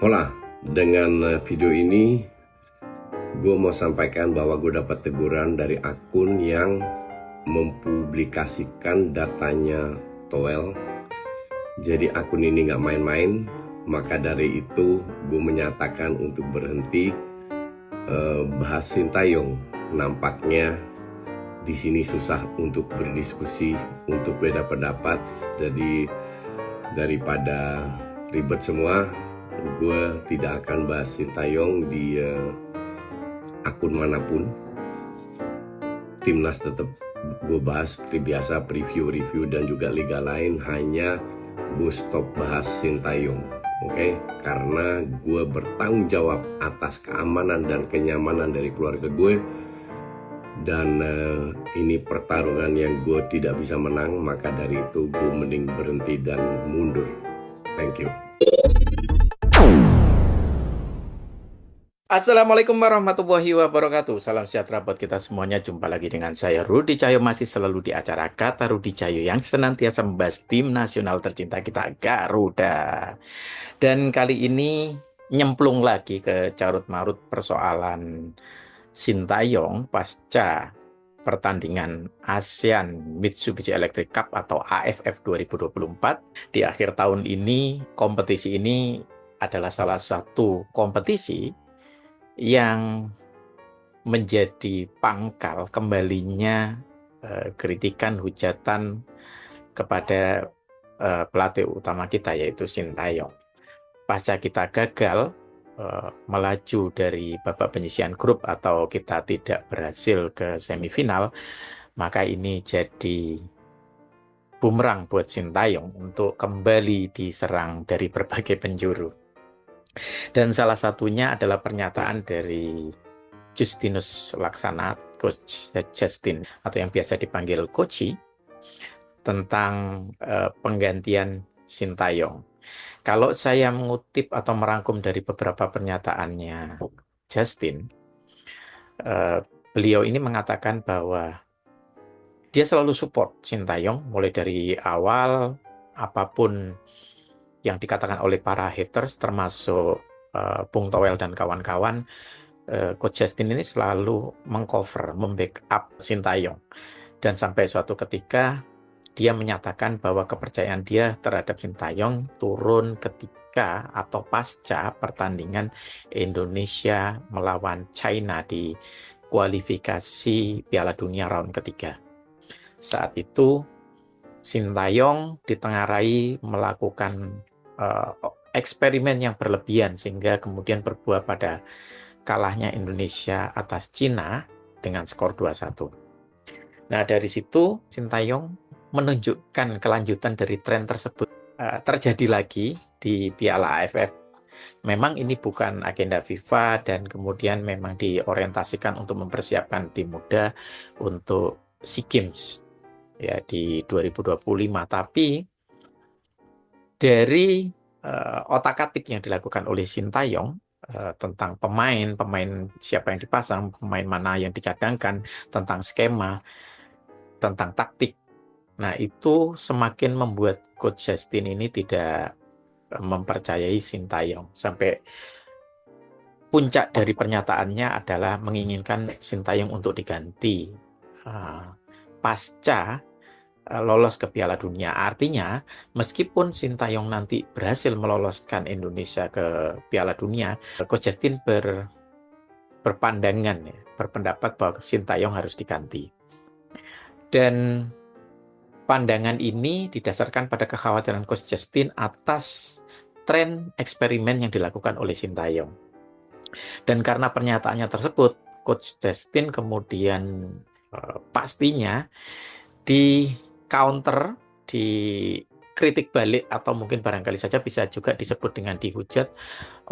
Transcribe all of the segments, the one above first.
Hola, dengan video ini gue mau sampaikan bahwa gue dapat teguran dari akun yang mempublikasikan datanya Toel. Jadi akun ini nggak main-main, maka dari itu gue menyatakan untuk berhenti bahas Sintayong. Nampaknya di sini susah untuk berdiskusi, untuk beda pendapat. Jadi daripada ribet semua, gue tidak akan bahas Sintayong di akun manapun. Timnas tetap gue bahas seperti biasa, preview dan juga liga lain. Hanya gue stop bahas Sintayong, oke? Karena gue bertanggung jawab atas keamanan dan kenyamanan dari keluarga gue. Dan ini pertarungan yang gue tidak bisa menang, maka dari itu gue mending berhenti dan mundur. Thank you. Assalamualaikum warahmatullahi wabarakatuh. Salam sejahtera buat kita semuanya. Jumpa lagi dengan saya Rudi Cahyo, masih selalu di acara Kata Rudi Cahyo yang senantiasa membahas tim nasional tercinta kita, Garuda. Dan kali ini nyemplung lagi ke carut marut persoalan Sintayong pasca pertandingan ASEAN Mitsubishi Electric Cup atau AFF 2024. Di akhir tahun ini, kompetisi ini adalah salah satu kompetisi yang menjadi pangkal kembalinya kritikan hujatan kepada pelatih utama kita, yaitu Sintayong. Pasca kita gagal melaju dari babak penyisihan grup atau kita tidak berhasil ke semifinal, maka ini jadi bumerang buat Sintayong untuk kembali diserang dari berbagai penjuru. Dan salah satunya adalah pernyataan dari Justinus Laksana, Coach Justin, atau yang biasa dipanggil Koci, tentang penggantian Sintayong. Kalau saya mengutip atau merangkum dari beberapa pernyataannya Justin, beliau ini mengatakan bahwa dia selalu support Sintayong mulai dari awal. Apapun yang dikatakan oleh para haters, termasuk Bung Toel dan kawan-kawan, Coach Justin ini selalu mengcover, membackup Sintayong. Dan sampai suatu ketika dia menyatakan bahwa kepercayaan dia terhadap Sintayong turun ketika atau pasca pertandingan Indonesia melawan China di kualifikasi Piala Dunia round ketiga. Saat itu Sintayong ditengarai melakukan eksperimen yang berlebihan sehingga kemudian berbuah pada kalahnya Indonesia atas Cina dengan skor 2-1. Nah, dari situ Sintayong menunjukkan kelanjutan dari tren tersebut terjadi lagi di Piala AFF. Memang ini bukan agenda FIFA dan kemudian memang diorientasikan untuk mempersiapkan tim muda untuk SEA Games ya di 2025. Tapi dari otak-atik yang dilakukan oleh Sintayong tentang pemain siapa yang dipasang, pemain mana yang dicadangkan, tentang skema, tentang taktik. Nah, itu semakin membuat Coach Justin ini tidak mempercayai Sintayong. Sampai puncak dari pernyataannya adalah menginginkan Sintayong untuk diganti pasca lolos ke Piala Dunia. Artinya, meskipun Sintayong nanti berhasil meloloskan Indonesia ke Piala Dunia, Coach Justin berpandangan, berpendapat bahwa Sintayong harus diganti. Dan pandangan ini didasarkan pada kekhawatiran Coach Justin atas tren eksperimen yang dilakukan oleh Sintayong. Dan karena pernyataannya tersebut, Coach Justin kemudian pastinya di counter, dikritik balik, atau mungkin barangkali saja bisa juga disebut dengan dihujat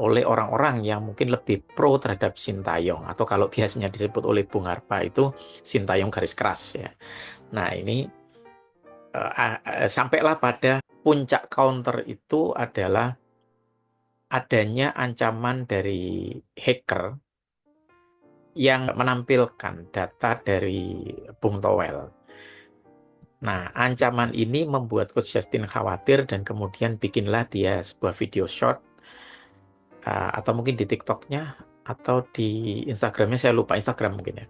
oleh orang-orang yang mungkin lebih pro terhadap Sintayong, atau kalau biasanya disebut oleh Bung Harpa itu Sintayong garis keras ya. Nah, ini sampailah pada puncak counter itu adalah adanya ancaman dari hacker yang menampilkan data dari Bung Toel. Nah, ancaman ini membuat Coach Justin khawatir dan kemudian bikinlah dia sebuah video short atau mungkin di TikToknya atau di Instagramnya, saya lupa, Instagram mungkin ya,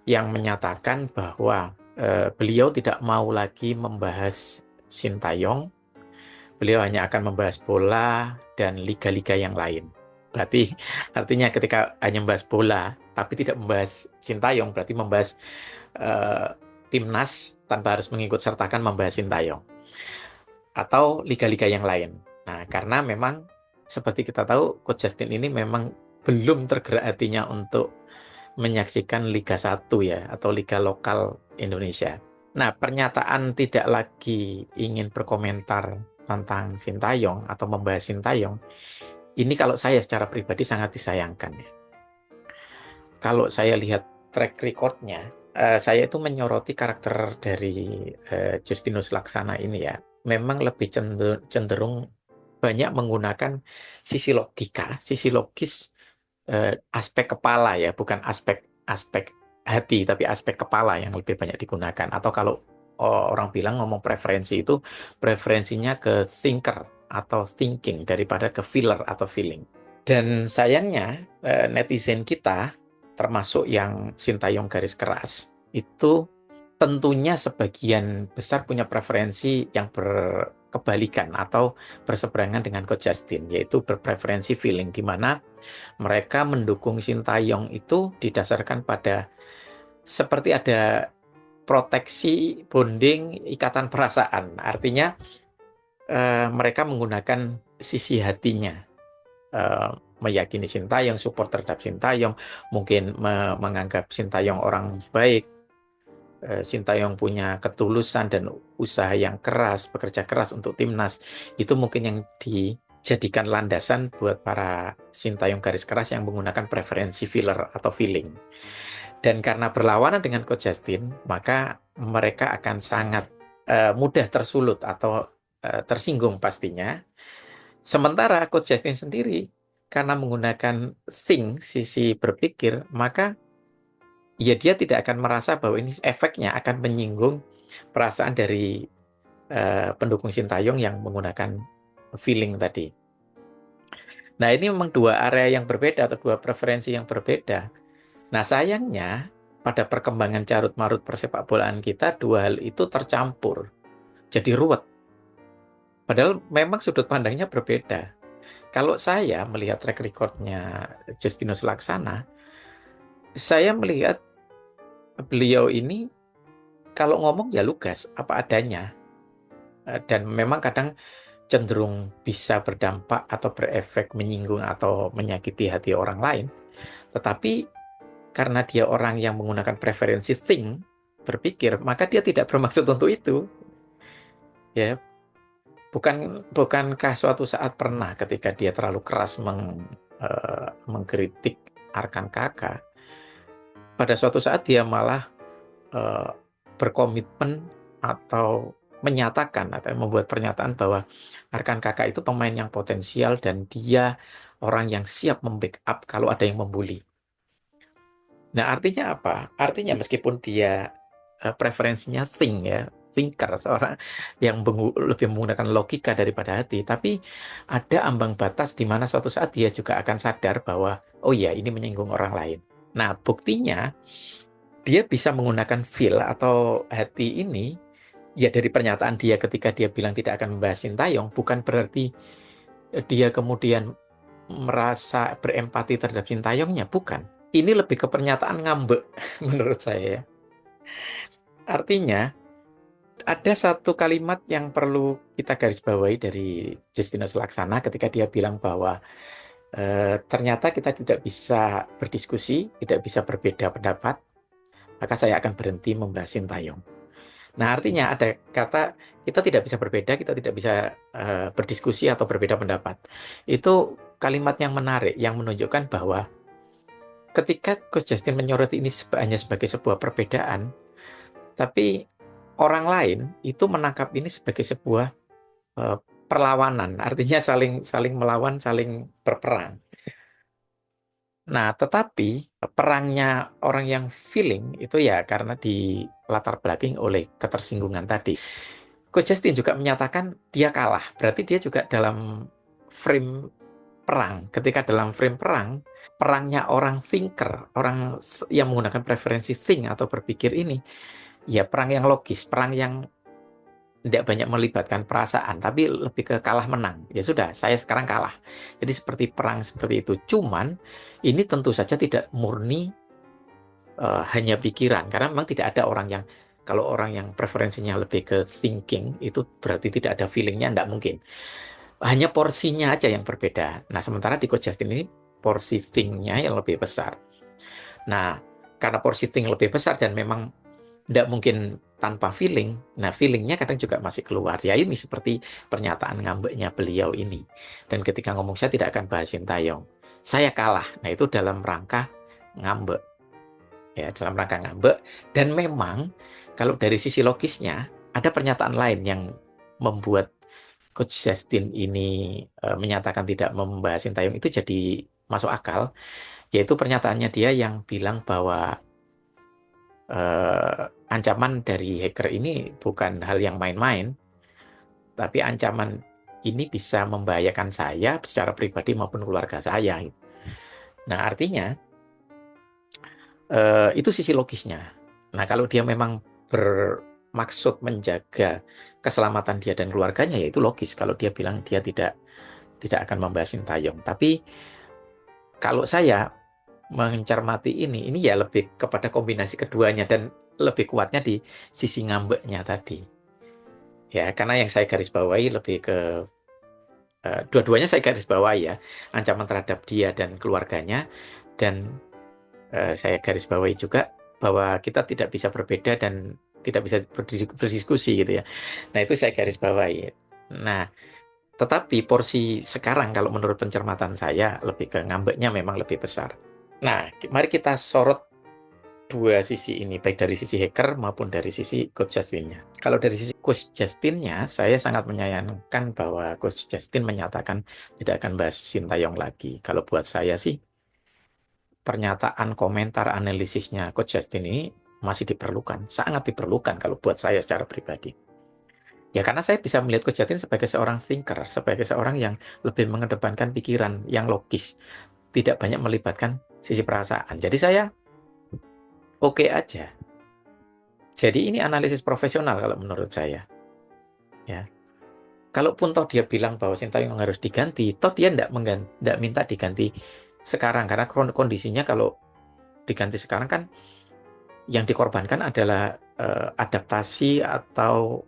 yang menyatakan bahwa beliau tidak mau lagi membahas Sintayong, beliau hanya akan membahas bola dan liga-liga yang lain. Berarti artinya ketika hanya membahas bola tapi tidak membahas Sintayong, berarti membahas timnas tanpa harus mengikut sertakan membahas Sintayong atau liga-liga yang lain. Nah, karena memang seperti kita tahu, Coach Justin ini memang belum tergerak hatinya untuk menyaksikan Liga 1 ya, atau liga lokal Indonesia. Nah, pernyataan tidak lagi ingin berkomentar tentang Sintayong atau membahas Sintayong, ini kalau saya secara pribadi sangat disayangkan ya. Kalau saya lihat track recordnya, saya itu menyoroti karakter dari Justinus Laksana ini ya. Memang lebih cenderung banyak menggunakan sisi logika, sisi logis, aspek kepala ya, bukan aspek hati, tapi aspek kepala yang lebih banyak digunakan. Atau kalau orang bilang ngomong preferensi itu, preferensinya ke thinker atau thinking daripada ke feeler atau feeling. Dan sayangnya netizen kita, termasuk yang Sintayong garis keras, itu tentunya sebagian besar punya preferensi yang berkebalikan atau berseberangan dengan Coach Justin, yaitu berpreferensi feeling, di mana mereka mendukung Sintayong itu didasarkan pada seperti ada proteksi, bonding, ikatan perasaan. Artinya mereka menggunakan sisi hatinya, meyakini Sintayong, support terhadap Sintayong, mungkin menganggap Sintayong orang baik, Sintayong punya ketulusan dan usaha yang keras, bekerja keras untuk timnas. Itu mungkin yang dijadikan landasan buat para Sintayong garis keras yang menggunakan preferensi feeler atau feeling. Dan karena berlawanan dengan Coach Justin, maka mereka akan sangat mudah tersulut atau tersinggung pastinya. Sementara Coach Justin sendiri, karena menggunakan think, sisi berpikir, maka ya dia tidak akan merasa bahwa ini efeknya akan menyinggung perasaan dari pendukung Sintayong yang menggunakan feeling tadi. Nah, ini memang dua area yang berbeda atau dua preferensi yang berbeda. Nah, sayangnya pada perkembangan carut-marut persepak bolaan kita, dua hal itu tercampur, jadi ruwet. Padahal memang sudut pandangnya berbeda. Kalau saya melihat track recordnya Justinus Laksana, saya melihat beliau ini kalau ngomong ya lugas, apa adanya. Dan memang kadang cenderung bisa berdampak atau berefek menyinggung atau menyakiti hati orang lain. Tetapi karena dia orang yang menggunakan preferensi think, berpikir, maka dia tidak bermaksud untuk itu. Ya, bukankah suatu saat pernah ketika dia terlalu keras mengkritik Arkan Kakak, pada suatu saat dia malah berkomitmen atau menyatakan atau membuat pernyataan bahwa Arkan Kakak itu pemain yang potensial dan dia orang yang siap membackup kalau ada yang membuli. Nah, artinya apa? Artinya meskipun dia preferensinya think ya, thinker, seorang yang lebih menggunakan logika daripada hati, tapi ada ambang batas di mana suatu saat dia juga akan sadar bahwa, oh ya, ini menyinggung orang lain. Nah, buktinya dia bisa menggunakan feel atau hati ini, ya dari pernyataan dia ketika dia bilang tidak akan membahas Sintayong, bukan berarti dia kemudian merasa berempati terhadap Sintayongnya, bukan. Ini lebih ke pernyataan ngambek menurut saya ya. Artinya, ada satu kalimat yang perlu kita garis bawahi dari Justinus Laksana ketika dia bilang bahwa ternyata kita tidak bisa berdiskusi, tidak bisa berbeda pendapat, maka saya akan berhenti membahas Sintayong. Nah, artinya ada kata kita tidak bisa berbeda, kita tidak bisa berdiskusi atau berbeda pendapat. Itu kalimat yang menarik, yang menunjukkan bahwa ketika Coach Justin menyoroti ini hanya sebagai sebuah perbedaan, tapi orang lain itu menangkap ini sebagai sebuah perlawanan, artinya saling melawan, saling berperang. Nah, tetapi perangnya orang yang feeling itu ya karena di latar belakangi oleh ketersinggungan tadi. Coach Justin juga menyatakan dia kalah, berarti dia juga dalam frame perang. Ketika dalam frame perang, perangnya orang thinker, orang yang menggunakan preferensi think atau berpikir ini, ya perang yang logis, perang yang tidak banyak melibatkan perasaan, tapi lebih ke kalah menang. Ya sudah, saya sekarang kalah. Jadi seperti perang seperti itu. Cuman ini tentu saja tidak murni hanya pikiran, karena memang tidak ada orang yang, kalau orang yang preferensinya lebih ke thinking, itu berarti tidak ada feelingnya, tidak mungkin. Hanya porsinya aja yang berbeda. Nah, sementara di Coach Justin ini porsi think-nya yang lebih besar. Nah, karena porsi think lebih besar dan memang tidak mungkin tanpa feeling, nah feelingnya kadang juga masih keluar. Ya ini seperti pernyataan ngambeknya beliau ini. Dan ketika ngomong saya tidak akan bahas Sintayong, saya kalah. Nah itu dalam rangka ngambek. Ya, dalam rangka ngambek. Dan memang kalau dari sisi logisnya, ada pernyataan lain yang membuat Coach Justin ini menyatakan tidak membahas Sintayong itu jadi masuk akal, yaitu pernyataannya dia yang bilang bahwa ancaman dari hacker ini bukan hal yang main-main, tapi ancaman ini bisa membahayakan saya secara pribadi maupun keluarga saya. Nah, artinya itu sisi logisnya. Nah, kalau dia memang bermaksud menjaga keselamatan dia dan keluarganya, ya itu logis kalau dia bilang dia tidak akan membahas Sintayong. Tapi kalau saya mencermati ini ya lebih kepada kombinasi keduanya dan lebih kuatnya di sisi ngambeknya tadi. Ya, karena yang saya garis bawahi lebih ke dua-duanya saya garis bawahi ya, ancaman terhadap dia dan keluarganya, dan saya garis bawahi juga bahwa kita tidak bisa berbeda dan tidak bisa berdiskusi gitu ya. Nah, itu saya garis bawahi. Nah, tetapi porsi sekarang kalau menurut pencermatan saya lebih ke ngambeknya memang lebih besar. Nah, mari kita sorot dua sisi ini, baik dari sisi hacker maupun dari sisi Coach Justin-nya. Kalau dari sisi Coach Justin-nya, saya sangat menyayangkan bahwa Coach Justin menyatakan tidak akan bahas Sintayong lagi. Kalau buat saya sih, pernyataan, komentar, analisisnya Coach Justin ini masih diperlukan, sangat diperlukan kalau buat saya secara pribadi. Ya karena saya bisa melihat Coach Justin sebagai seorang thinker, sebagai seorang yang lebih mengedepankan pikiran yang logis, tidak banyak melibatkan sisi perasaan. Jadi saya oke aja. Jadi ini analisis profesional kalau menurut saya. Ya, kalaupun toh dia bilang bahwa Sintayong harus diganti, toh dia tidak minta diganti sekarang karena kondisinya kalau diganti sekarang kan yang dikorbankan adalah adaptasi atau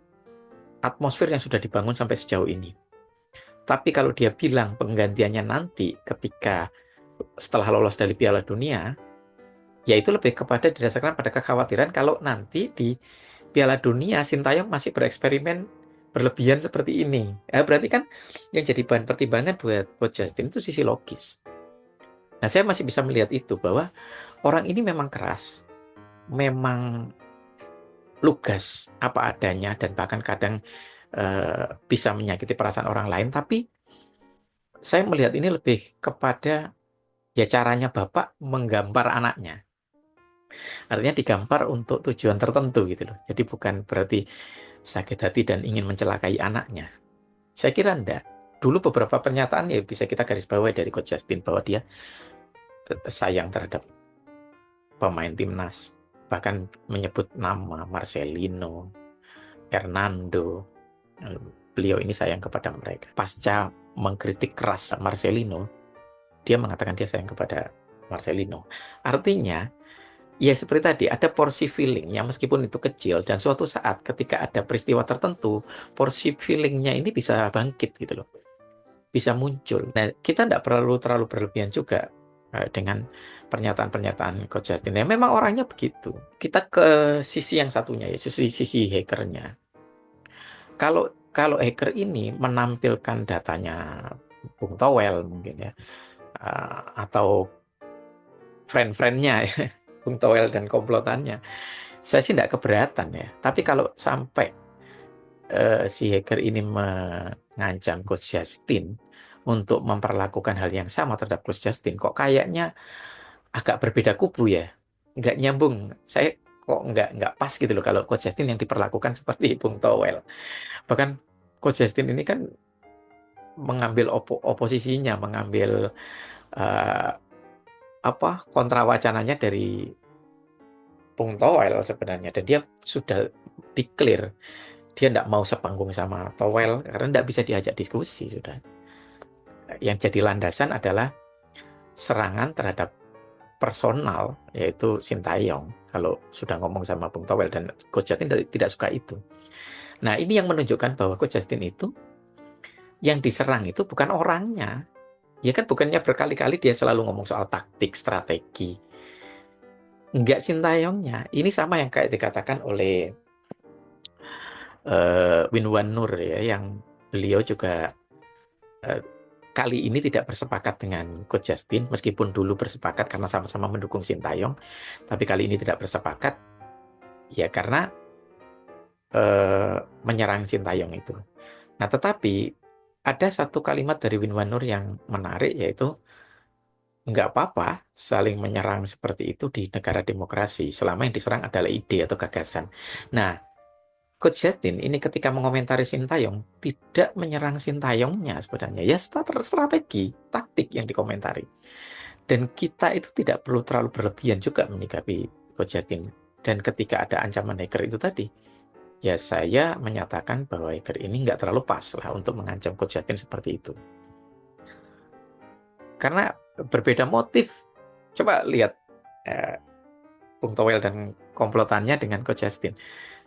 atmosfer yang sudah dibangun sampai sejauh ini. Tapi kalau dia bilang penggantiannya nanti ketika setelah lolos dari Piala Dunia, ya itu lebih kepada didasarkan pada kekhawatiran kalau nanti di Piala Dunia Sintayong masih bereksperimen berlebihan seperti ini. Berarti kan yang jadi bahan pertimbangan buat Coach Justin itu sisi logis. Nah, saya masih bisa melihat itu bahwa orang ini memang keras, memang lugas apa adanya dan bahkan kadang bisa menyakiti perasaan orang lain. Tapi saya melihat ini lebih kepada ya caranya bapak menggambar anaknya. Artinya digambar untuk tujuan tertentu gitu loh. Jadi bukan berarti sakit hati dan ingin mencelakai anaknya. Saya kira enggak. Dulu beberapa pernyataan ya bisa kita garis bawahi dari Coach Justin bahwa dia sayang terhadap pemain timnas. Bahkan menyebut nama Marcelino, Hernando. Beliau ini sayang kepada mereka. Pasca mengkritik keras Marcelino, dia mengatakan dia sayang kepada Marcelino. Artinya, ya seperti tadi, ada porsi feelingnya meskipun itu kecil, dan suatu saat ketika ada peristiwa tertentu, porsi feelingnya ini bisa bangkit gitu loh, bisa muncul. Nah, kita tidak perlu terlalu berlebihan juga dengan pernyataan-pernyataan Coach Justin. Ya memang orangnya begitu. Kita ke sisi yang satunya ya, sisi hackernya. Kalau hacker ini menampilkan datanya Bung Towel mungkin ya, atau friend-friendnya ya, Bung Towel dan komplotannya, saya sih tidak keberatan ya. Tapi kalau sampai si hacker ini mengancam Coach Justin untuk memperlakukan hal yang sama terhadap Coach Justin, kok kayaknya agak berbeda kubu ya, nggak nyambung. Saya kok nggak pas gitu loh kalau Coach Justin yang diperlakukan seperti Bung Towel. Bahkan Coach Justin ini kan mengambil oposisinya, mengambil eh, kontra wacananya dari Bung Toel sebenarnya, dan dia sudah declare dia tidak mau sepanggung sama Toel karena tidak bisa diajak diskusi sudah. Yang jadi landasan adalah serangan terhadap personal, yaitu Sintayong kalau sudah ngomong sama Bung Toel, dan Coach Justin tidak suka itu. Nah, ini yang menunjukkan bahwa Coach Justin itu yang diserang itu bukan orangnya. Ya kan, bukannya berkali-kali dia selalu ngomong soal taktik, strategi. Enggak Sintayongnya. Ini sama yang kayak dikatakan oleh Winwan Nur ya, yang beliau juga eh, kali ini tidak bersepakat dengan Coach Justin, meskipun dulu bersepakat karena sama-sama mendukung Sintayong, tapi kali ini tidak bersepakat ya karena menyerang Sintayong itu. Nah, tetapi ada satu kalimat dari Winwan Nur yang menarik, yaitu nggak apa-apa saling menyerang seperti itu di negara demokrasi selama yang diserang adalah ide atau gagasan. Nah, Coach Justin ini ketika mengomentari Sintayong tidak menyerang Sintayongnya sebenarnya, ya strategi, taktik yang dikomentari. Dan kita itu tidak perlu terlalu berlebihan juga menyikapi Coach Justin. Dan ketika ada ancaman hacker itu tadi, ya saya menyatakan bahwa hacker ini nggak terlalu pas lah untuk mengancam Coach Justin seperti itu. Karena berbeda motif. Coba lihat Bung Toel dan komplotannya dengan Coach Justin.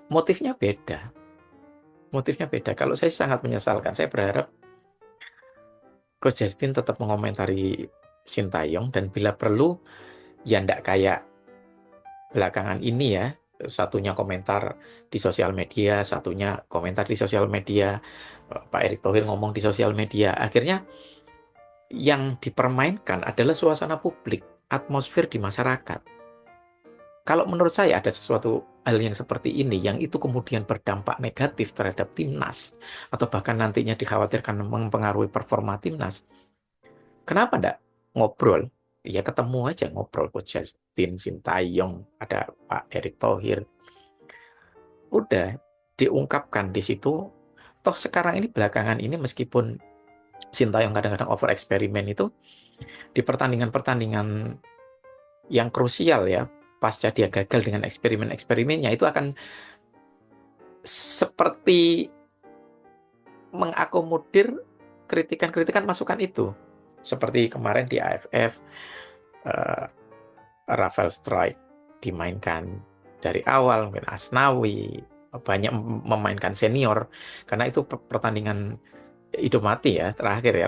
Motifnya beda. Motifnya beda. Kalau saya sangat menyesalkan, saya berharap Coach Justin tetap mengomentari Sintayong, dan bila perlu ya ndak kayak belakangan ini ya, satunya komentar di sosial media, satunya komentar di sosial media, Pak Erick Thohir ngomong di sosial media. Akhirnya yang dipermainkan adalah suasana publik, atmosfer di masyarakat. Kalau menurut saya ada sesuatu hal yang seperti ini, yang itu kemudian berdampak negatif terhadap timnas, atau bahkan nantinya dikhawatirkan mempengaruhi performa timnas, kenapa enggak ngobrol? Ya ketemu aja, ngobrol Coach Justin, Sintayong, ada Pak Erick Thohir. Udah diungkapkan di situ. Toh sekarang ini, belakangan ini, meskipun Sintayong kadang-kadang over eksperimen itu, di pertandingan-pertandingan yang krusial ya, pasca dia gagal dengan eksperimen-eksperimennya, itu akan seperti mengakomodir kritikan-kritikan masukan itu. Seperti kemarin di AFF, Rafael Strike dimainkan dari awal, mungkin Asnawi, banyak memainkan senior, karena itu pertandingan hidup mati ya, terakhir ya,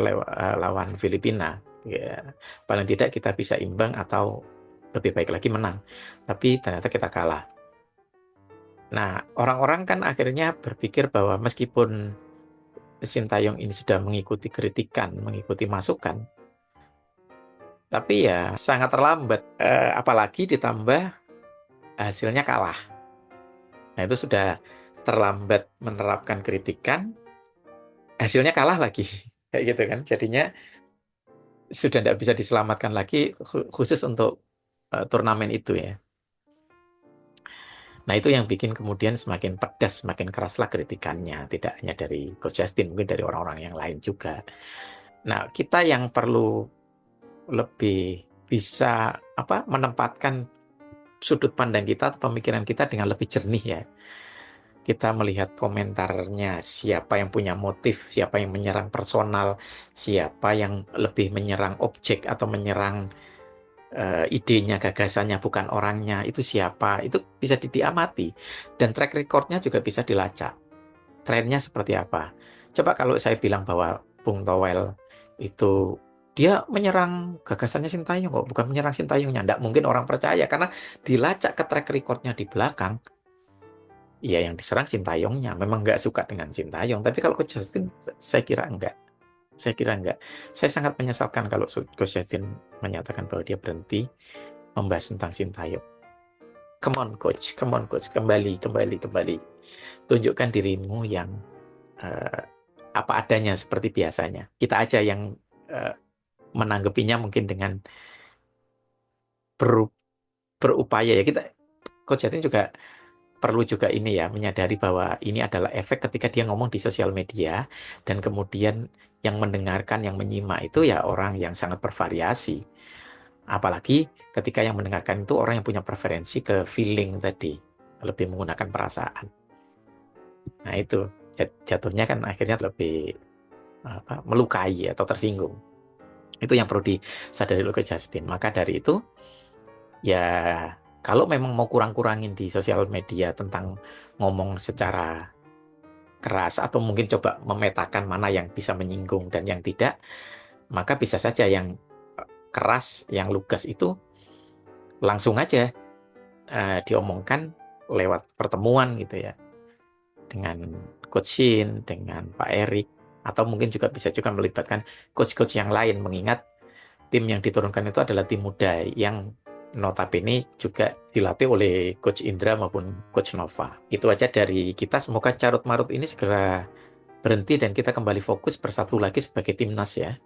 lawan Filipina. Ya, paling tidak kita bisa imbang atau lebih baik lagi menang. Tapi ternyata kita kalah. Nah, orang-orang kan akhirnya berpikir bahwa meskipun Sintayong ini sudah mengikuti kritikan, mengikuti masukan, tapi ya sangat terlambat. Apalagi ditambah hasilnya kalah. Nah, itu sudah terlambat menerapkan kritikan, hasilnya kalah lagi. Kayak gitu kan. Jadinya sudah tidak bisa diselamatkan lagi, khusus untuk turnamen itu ya. Nah, itu yang bikin kemudian semakin pedas, semakin keraslah kritikannya. Tidak hanya dari Coach Justin, mungkin dari orang-orang yang lain juga. Nah, kita yang perlu lebih bisa menempatkan sudut pandang kita atau pemikiran kita dengan lebih jernih ya. Kita melihat komentarnya, siapa yang punya motif, siapa yang menyerang personal, siapa yang lebih menyerang objek atau menyerang idenya, gagasannya, bukan orangnya, itu siapa, itu bisa diamati, dan track recordnya juga bisa dilacak, trennya seperti apa. Coba kalau saya bilang bahwa Bung Toel itu dia menyerang gagasannya Sintayong kok, bukan menyerang Sintayongnya, tidak mungkin orang percaya, karena dilacak ke track recordnya di belakang, ya yang diserang Sintayongnya, memang nggak suka dengan Sintayong. Tapi kalau Coach Justin, saya kira enggak. Saya kira enggak. Saya sangat menyesalkan kalau Coach Justin menyatakan bahwa dia berhenti membahas tentang Sintayong. Come on coach, kembali. Tunjukkan dirimu yang apa adanya seperti biasanya. Kita aja yang menanggapinya mungkin dengan berupaya ya. Coach Justin juga perlu juga ini ya, menyadari bahwa ini adalah efek ketika dia ngomong di sosial media, dan kemudian yang mendengarkan, yang menyimak itu ya orang yang sangat bervariasi. Apalagi ketika yang mendengarkan itu orang yang punya preferensi ke feeling tadi, lebih menggunakan perasaan. Nah itu jatuhnya kan akhirnya lebih melukai atau tersinggung. Itu yang perlu disadari oleh Justin. Maka dari itu, ya kalau memang mau kurang-kurangin di sosial media tentang ngomong secara keras atau mungkin coba memetakan mana yang bisa menyinggung dan yang tidak, maka bisa saja yang keras, yang lugas itu langsung aja diomongkan lewat pertemuan gitu ya, dengan Coach Shin, dengan Pak Erik, atau mungkin juga bisa juga melibatkan coach-coach yang lain, mengingat tim yang diturunkan itu adalah tim muda yang notabene juga dilatih oleh Coach Indra maupun Coach Nova. Itu aja dari kita, semoga carut marut ini segera berhenti dan kita kembali fokus bersatu lagi sebagai timnas ya.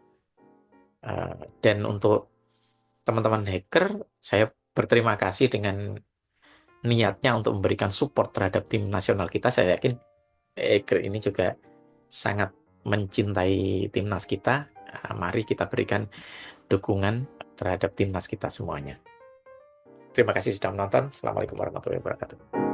Dan untuk teman-teman hacker, saya berterima kasih dengan niatnya untuk memberikan support terhadap tim nasional kita. Saya yakin hacker ini juga sangat mencintai timnas kita. Mari kita berikan dukungan terhadap timnas kita semuanya. Terima kasih sudah menonton. Assalamualaikum warahmatullahi wabarakatuh.